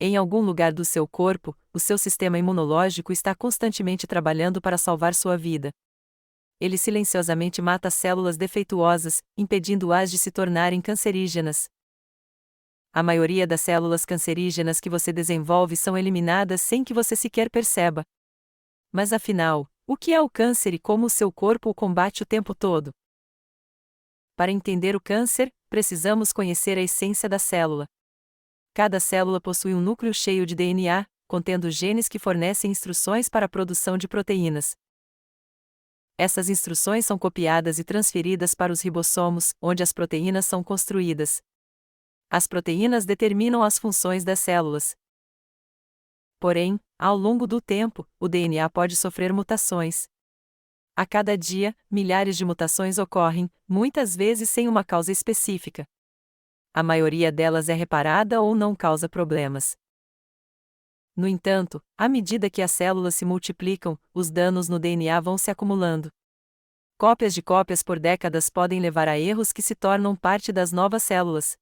Em algum lugar do seu corpo, o seu sistema imunológico está constantemente trabalhando para salvar sua vida. Ele silenciosamente mata células defeituosas, impedindo-as de se tornarem cancerígenas. A maioria das células cancerígenas que você desenvolve são eliminadas sem que você sequer perceba. Mas afinal, o que é o câncer e como o seu corpo o combate o tempo todo? Para entender o câncer, precisamos conhecer a essência da célula. Cada célula possui um núcleo cheio de DNA, contendo genes que fornecem instruções para a produção de proteínas. Essas instruções são copiadas e transferidas para os ribossomos, onde as proteínas são construídas. As proteínas determinam as funções das células. Porém, ao longo do tempo, o DNA pode sofrer mutações. A cada dia, milhares de mutações ocorrem, muitas vezes sem uma causa específica. A maioria delas é reparada ou não causa problemas. No entanto, à medida que as células se multiplicam, os danos no DNA vão se acumulando. Cópias de cópias por décadas podem levar a erros que se tornam parte das novas células.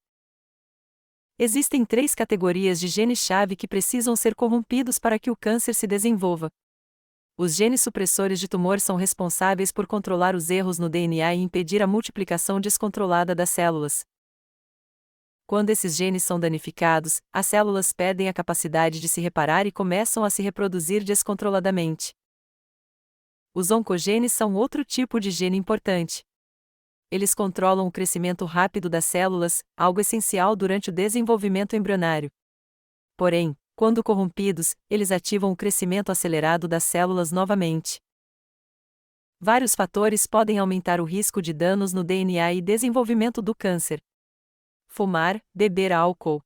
Existem 3 categorias de genes-chave que precisam ser corrompidos para que o câncer se desenvolva. Os genes supressores de tumor são responsáveis por controlar os erros no DNA e impedir a multiplicação descontrolada das células. Quando esses genes são danificados, as células perdem a capacidade de se reparar e começam a se reproduzir descontroladamente. Os oncogenes são outro tipo de gene importante. Eles controlam o crescimento rápido das células, algo essencial durante o desenvolvimento embrionário. Porém, quando corrompidos, eles ativam o crescimento acelerado das células novamente. Vários fatores podem aumentar o risco de danos no DNA e desenvolvimento do câncer. Fumar, beber álcool.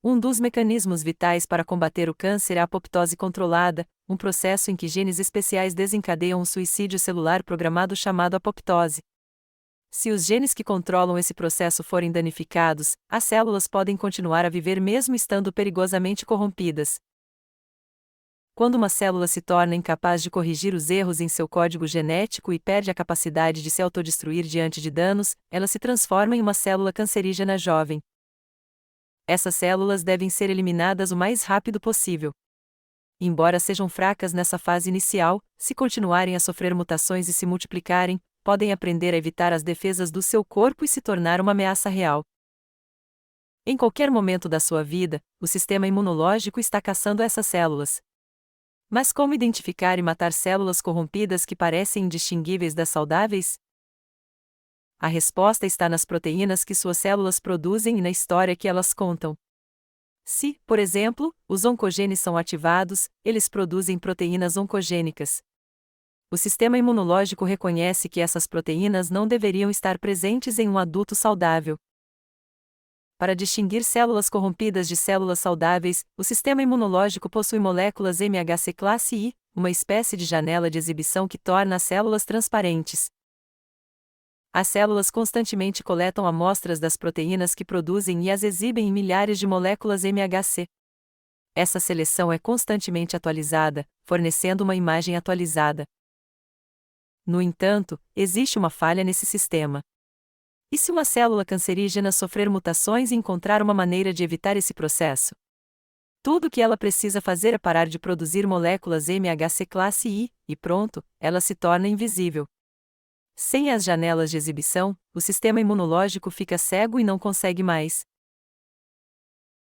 Um dos mecanismos vitais para combater o câncer é a apoptose controlada, um processo em que genes especiais desencadeiam um suicídio celular programado chamado apoptose. Se os genes que controlam esse processo forem danificados, as células podem continuar a viver mesmo estando perigosamente corrompidas. Quando uma célula se torna incapaz de corrigir os erros em seu código genético e perde a capacidade de se autodestruir diante de danos, ela se transforma em uma célula cancerígena jovem. Essas células devem ser eliminadas o mais rápido possível. Embora sejam fracas nessa fase inicial, se continuarem a sofrer mutações e se multiplicarem, podem aprender a evitar as defesas do seu corpo e se tornar uma ameaça real. Em qualquer momento da sua vida, o sistema imunológico está caçando essas células. Mas como identificar e matar células corrompidas que parecem indistinguíveis das saudáveis? A resposta está nas proteínas que suas células produzem e na história que elas contam. Se, por exemplo, os oncogenes são ativados, eles produzem proteínas oncogênicas. O sistema imunológico reconhece que essas proteínas não deveriam estar presentes em um adulto saudável. Para distinguir células corrompidas de células saudáveis, o sistema imunológico possui moléculas MHC classe I, uma espécie de janela de exibição que torna as células transparentes. As células constantemente coletam amostras das proteínas que produzem e as exibem em milhares de moléculas MHC. Essa seleção é constantemente atualizada, fornecendo uma imagem atualizada. No entanto, existe uma falha nesse sistema. E se uma célula cancerígena sofrer mutações e encontrar uma maneira de evitar esse processo? Tudo o que ela precisa fazer é parar de produzir moléculas MHC classe I, e pronto, ela se torna invisível. Sem as janelas de exibição, o sistema imunológico fica cego e não consegue mais.